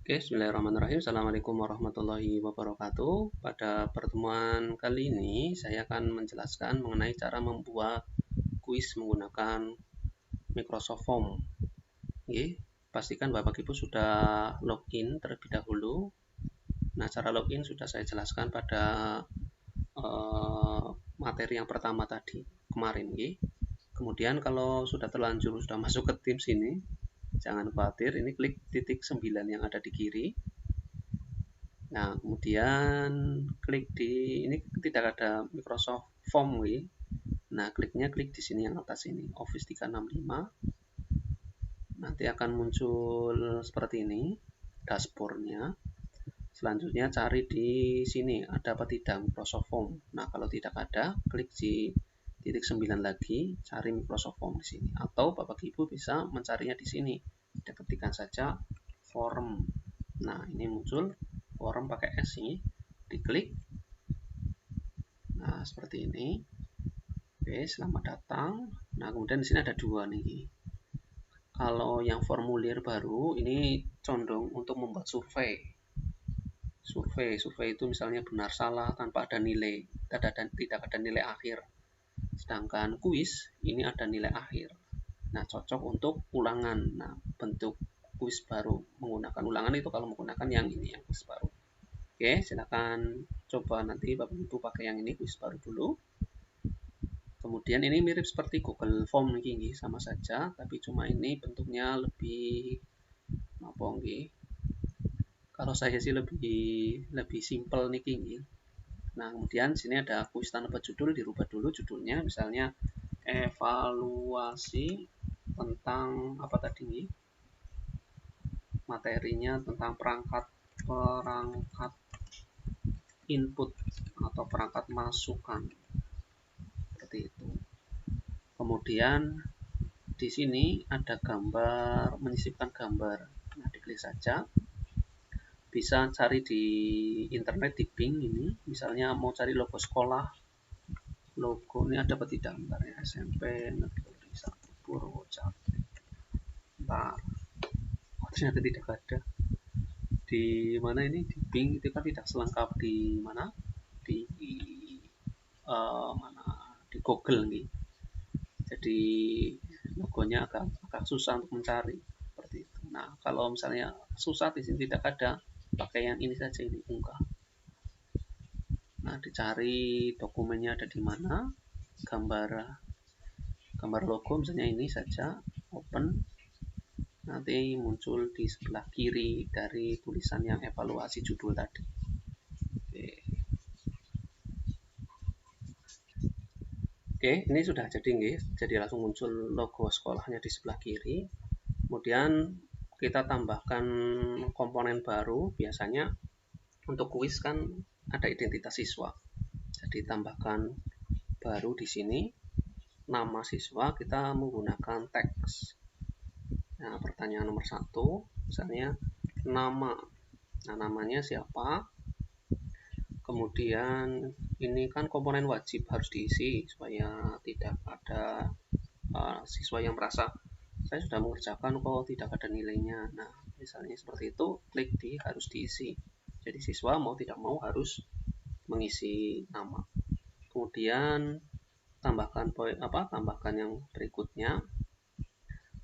Oke, bismillahirrahmanirrahim. Assalamualaikum warahmatullahi wabarakatuh. Pada pertemuan kali ini, saya akan menjelaskan mengenai cara membuat kuis menggunakan Microsoft Form. Oke, pastikan Bapak Ibu sudah login terlebih dahulu. Nah, cara login sudah saya jelaskan pada materi yang pertama tadi, kemarin. Oke. Kemudian kalau sudah terlanjur, sudah masuk ke Teams ini, jangan khawatir, ini klik titik 9 yang ada di kiri. Nah, kemudian klik di ini tidak ada Microsoft Form, wi. Nah, klik di sini yang atas ini, Office 365. Nanti akan muncul seperti ini dashboardnya. Selanjutnya cari di sini ada apa tidak Microsoft Form. Nah, kalau tidak ada, klik di titik 9 lagi, cari Microsoft Form di sini. Atau Bapak Ibu bisa mencarinya di sini. Ketikkan saja form. Nah, ini muncul form pakai S ini. Diklik. Nah, seperti ini. Oke, selamat datang. Nah, kemudian di sini ada dua nih. Kalau yang formulir baru ini condong untuk membuat survei. Survei itu misalnya benar salah tanpa ada nilai, tidak ada nilai akhir. Sedangkan kuis ini ada nilai akhir. Nah, cocok untuk ulangan. Nah, bentuk kuis baru menggunakan ulangan itu kalau menggunakan yang ini, yang kuis baru. Oke, silakan coba nanti Bapak Ibu pakai yang ini kuis baru dulu. Kemudian ini mirip seperti Google Form nih, sama saja, tapi cuma ini bentuknya lebih apa nggih? Kalau saya sih lebih simple nih. Nah, kemudian sini ada kuis tanpa judul, dirubah dulu judulnya, misalnya evaluasi tentang apa tadi nih? Materinya tentang perangkat input atau perangkat masukan. Seperti itu. Kemudian di sini ada gambar, menyisipkan gambar. Nah, diklik saja. Bisa cari di internet di Bing ini, misalnya mau cari logo sekolah. Logo ini ada apa tidak? Bentar ya, SMP Negeri 1 Purwojati. Bentar. Oh, ternyata tidak ada. Di mana ini? Di Bing itu kan tidak selengkap di mana? Di mana? Di Google nih. Jadi logonya agak susah untuk mencari seperti itu. Nah, kalau misalnya susah di sini tidak ada, pakai yang ini saja, ini unggah. Nah, dicari dokumennya ada di mana, gambar logo misalnya ini saja, open. Nanti muncul di sebelah kiri dari tulisan yang evaluasi judul tadi. Oke, ini sudah jadi nih. Jadi langsung muncul logo sekolahnya di sebelah kiri. Kemudian kita tambahkan komponen baru. Biasanya untuk kuis kan ada identitas siswa. Jadi tambahkan baru di sini nama siswa, kita menggunakan teks. Nah, pertanyaan nomor 1 misalnya nama. Nah, namanya siapa? Kemudian ini kan komponen wajib harus diisi supaya tidak ada siswa yang merasa saya sudah mengerjakan kok tidak ada nilainya. Nah, misalnya seperti itu, klik di harus diisi. Jadi siswa mau tidak mau harus mengisi nama. Kemudian tambahkan yang berikutnya,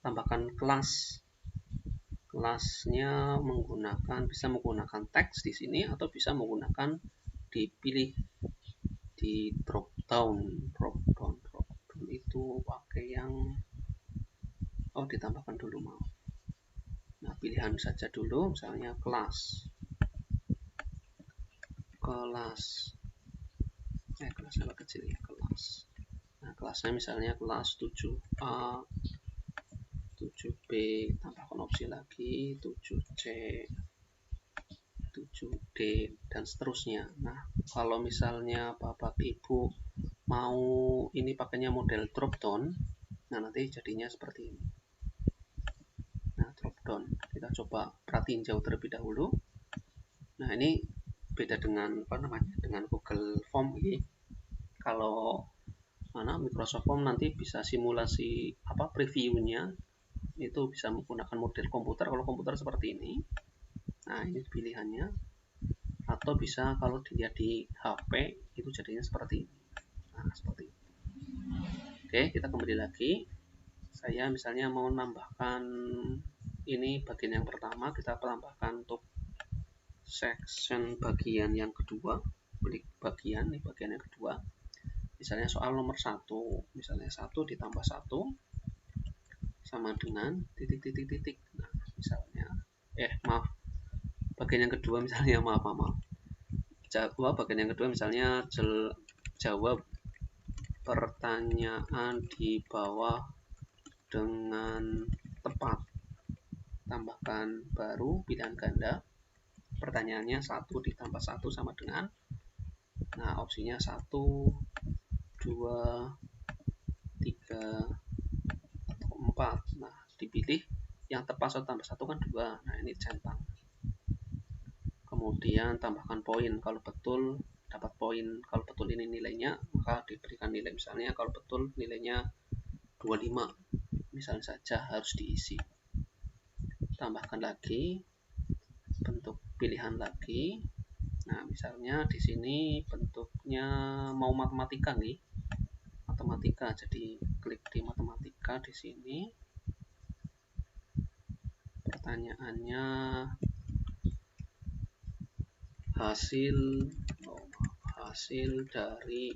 tambahkan kelas. Kelasnya bisa menggunakan teks di sini atau bisa menggunakan dipilih di drop down itu pakai yang ditambahkan dulu mau. Nah, pilihan saja dulu, misalnya kelas apa kecil ya, kelas. Nah, kelasnya misalnya kelas 7A, 7B, tambahkan opsi lagi 7C, 7D, dan seterusnya. Nah, kalau misalnya Bapak Ibu mau ini pakainya model drop down, nah nanti jadinya seperti ini. Nah, drop down kita coba perhatiin jauh terlebih dahulu. Nah, ini beda dengan dengan Google Form ini. Kalau Microsoft Form nanti bisa simulasi previewnya itu bisa menggunakan model komputer. Kalau komputer seperti ini, Nah, ini pilihannya. Atau bisa kalau dilihat di HP itu jadinya seperti ini. Nah, seperti itu. Oke, kita kembali lagi. Saya misalnya mau menambahkan ini bagian yang pertama, kita tambahkan untuk section bagian yang kedua, klik bagian, ini bagian yang kedua. Misalnya soal nomor 1, misalnya 1 ditambah 1 sama dengan titik. Nah, misalnya maaf, bagian yang kedua misalnya maaf. Bagian yang kedua misalnya jawab pertanyaan di bawah dengan tepat. Tambahkan baru pilihan ganda. Pertanyaannya 1 ditambah 1 sama dengan, nah opsinya 1, 2, 3, atau 4. Nah, dipilih yang tepat 1 tambah 1 kan 2. Nah, ini centang. Kemudian tambahkan poin, kalau betul dapat poin, kalau betul ini nilainya maka diberikan nilai, misalnya kalau betul nilainya 25 misalnya saja harus diisi. Tambahkan lagi bentuk pilihan lagi. Nah, misalnya di sini bentuknya mau matematika nih, matematika, jadi klik di matematika di sini. Pertanyaannya hasil dari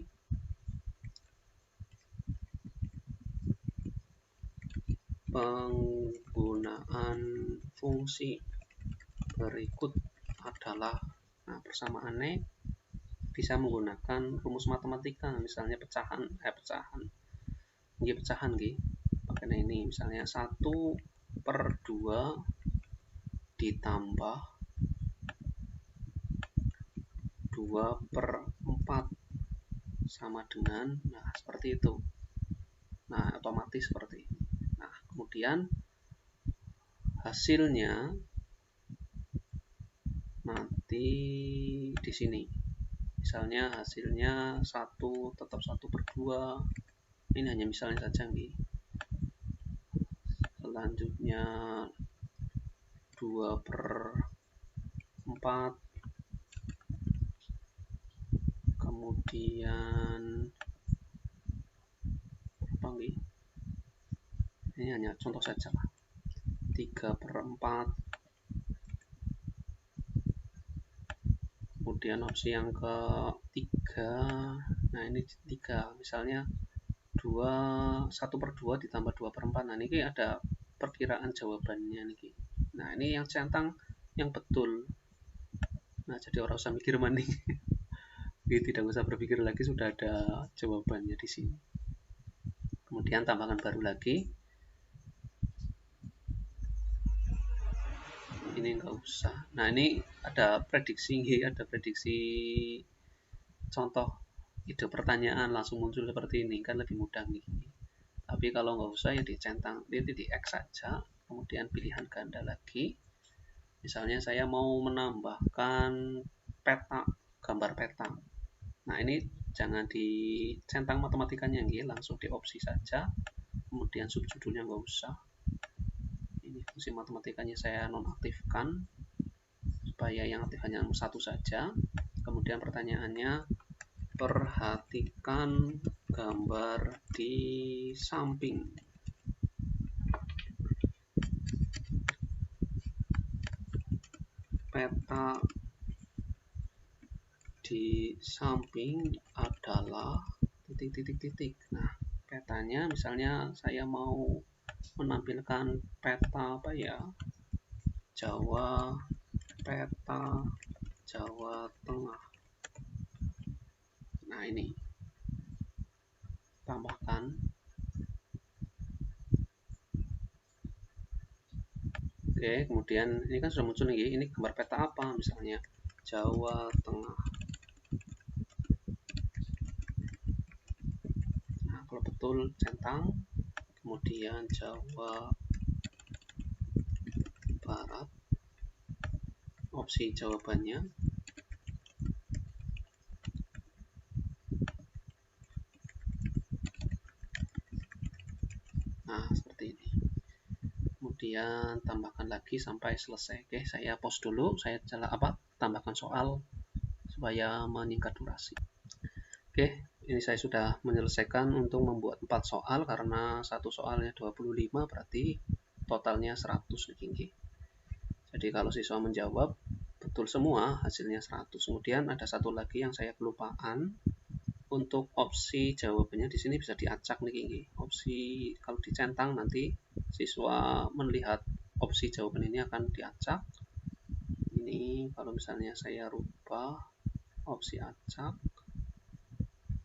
penggunaan fungsi berikut adalah, nah persamaannya bisa menggunakan rumus matematika, misalnya pecahan pakai ini, misalnya 1/2 ditambah 2/4 sama dengan, nah seperti itu. Nah, otomatis seperti ini. Nah, kemudian hasilnya nanti di sini. Misalnya hasilnya 1 tetap 1/2. Ini hanya misalnya saja nih. Selanjutnya 2/4. Kemudian apa nih? Ini hanya contoh saja lah. 3/4. Kemudian opsi yang ketiga, nah ini 3, misalnya 1/2 ditambah 2/4. Nah, ini ada perkiraan jawabannya nih. Nah, ini yang centang yang betul. Nah, jadi orang usah mikir maning. Tidak usah berpikir lagi, sudah ada jawabannya di sini. Kemudian tambahkan baru lagi. Ini enggak usah. Nah, ini ada prediksi contoh ide pertanyaan langsung muncul seperti ini, kan lebih mudah nih. Tapi kalau nggak usah ya dicentang, ini di X saja, kemudian pilihan ganda lagi. Misalnya saya mau menambahkan peta, gambar peta. Nah, ini jangan dicentang matematikanya, langsung di opsi saja. Kemudian subjudulnya nggak usah. Ini fungsi matematikanya saya nonaktifkan supaya yang aktif hanya satu saja. Kemudian pertanyaannya, perhatikan gambar di samping. Peta di samping adalah titik. Nah, petanya misalnya saya mau menampilkan peta apa ya? Peta Jawa Tengah. Nah, ini tambahkan. Oke, kemudian ini kan sudah muncul nih, ini gambar peta apa? Misalnya Jawa Tengah. Nah, kalau betul centang, kemudian Jawa Barat, opsi jawabannya. Nah, seperti ini. kemudian tambahkan lagi sampai selesai. Oke, saya pause dulu, saya tambahkan soal supaya menyingkat durasi. Oke, ini saya sudah menyelesaikan untuk membuat 4 soal karena satu soalnya 25, berarti totalnya 100 nih. Jadi kalau siswa menjawab betul semua, hasilnya 100. Kemudian ada satu lagi yang saya kelupaan. Untuk opsi jawabannya di sini bisa diacak nih. Opsi kalau dicentang nanti siswa melihat opsi jawaban ini akan diacak. Ini kalau misalnya saya rubah opsi acak,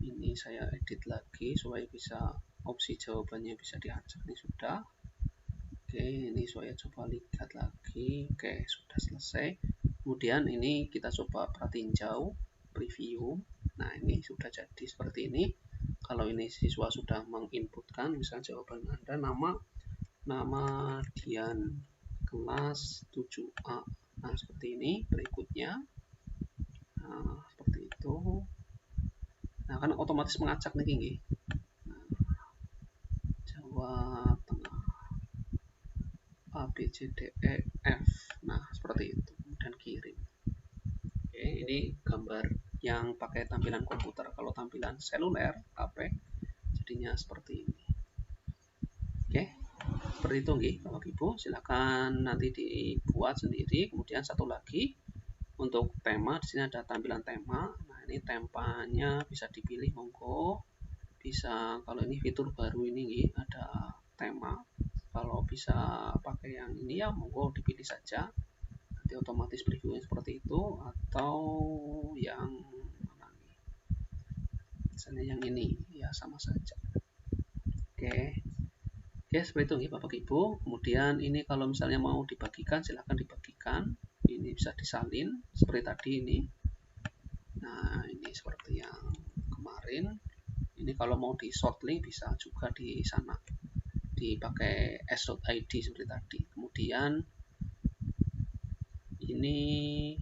ini saya edit lagi supaya bisa opsi jawabannya bisa diacak. Ini sudah. Oke, ini saya coba lihat lagi. Oke, sudah selesai. Kemudian ini kita coba perhatiin jauh, preview. Nah, ini sudah jadi seperti ini. Kalau ini siswa sudah menginputkan, misalnya jawaban Anda nama Dian, kelas 7A. Nah, seperti ini. Berikutnya, nah, seperti itu. Nah, kan otomatis mengacak nih. Nah, Jawa Tengah, A, B, C, D, E, F. Nah, seperti itu. Kemudian kirim. Oke, ini gambar yang pakai tampilan komputer. Kalau tampilan seluler, HP, jadinya seperti ini. Oke, seperti itu nggih, Bapak Ibu. Silakan nanti dibuat sendiri. Kemudian satu lagi untuk tema, di sini ada tampilan tema. Nah, ini tempanya bisa dipilih, monggo. Bisa, kalau ini fitur baru ini nggih, ada tema. Kalau bisa pakai yang ini ya monggo dipilih saja. Nanti otomatis previewnya seperti itu, atau yang mana nih, misalnya yang ini ya sama saja. Oke, seperti itu nih Bapak Ibu. Kemudian ini kalau misalnya mau dibagikan, silahkan dibagikan. Ini bisa disalin seperti tadi ini. Nah, ini seperti yang kemarin. Ini kalau mau di short link bisa juga di sana, dipakai s.id seperti tadi. Kemudian ini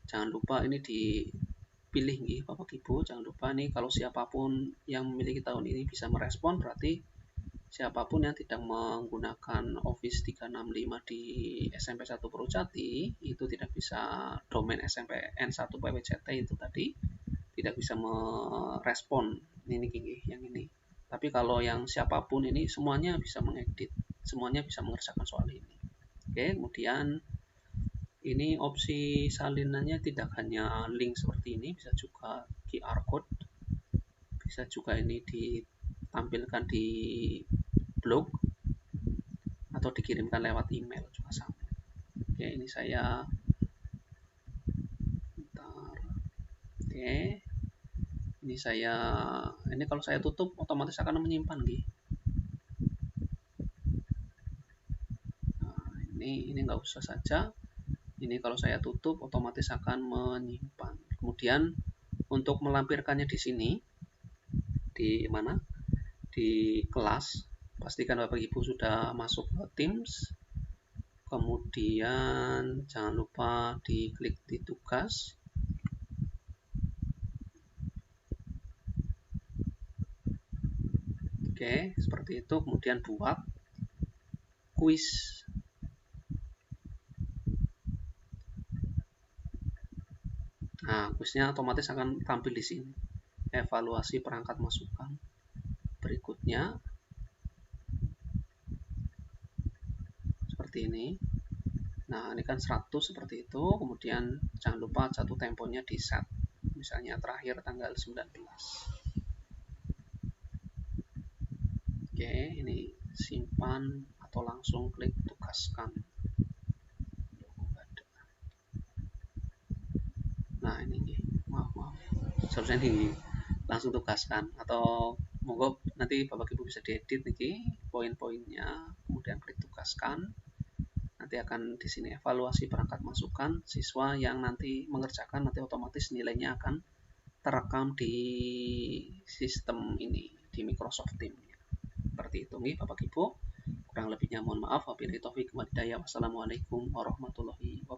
jangan lupa ini dipilih nih Bapak Ibu. Jangan lupa nih kalau siapapun yang memiliki tahun ini bisa merespon, berarti siapapun yang tidak menggunakan Office 365 di SMP 1 Purwojati itu tidak bisa domain SMPN 1 PWCT itu tadi tidak bisa merespon ini yang ini. Tapi kalau yang siapapun ini semuanya bisa mengedit, semuanya bisa mengerjakan soal ini. Oke, kemudian ini opsi salinannya tidak hanya link seperti ini, bisa juga QR code, bisa juga ini ditampilkan di blog atau dikirimkan lewat email juga sama. Oke, ini saya bentar. Oke, ini kalau saya tutup otomatis akan menyimpan nih. Nah, ini nggak usah saja. Ini kalau saya tutup otomatis akan menyimpan. Kemudian untuk melampirkannya di sini, di mana? Di kelas, pastikan Bapak Ibu sudah masuk ke Teams. Kemudian jangan lupa diklik di tugas. Oke, seperti itu. Kemudian buat kuis. Nah, kuisnya otomatis akan tampil di sini. Evaluasi perangkat masukan. Berikutnya seperti ini. Nah, ini kan 100 seperti itu. Kemudian jangan lupa satu temponya di set. Misalnya terakhir tanggal 19. Oke, ini simpan atau langsung klik tugaskan. Nah, ini maaf. Seharusnya ini langsung tugaskan, atau monggo nanti Bapak Ibu bisa diedit nih poin-poinnya, kemudian klik tugaskan. Nanti akan di sini evaluasi perangkat masukan siswa yang nanti mengerjakan, nanti otomatis nilainya akan terekam di sistem ini di Microsoft Teams. Seperti itu nih Bapak Ibu. Kurang lebihnya mohon maaf. Wabillahi taufik wal hidayah. Wassalamualaikum warahmatullahi wabarakatuh.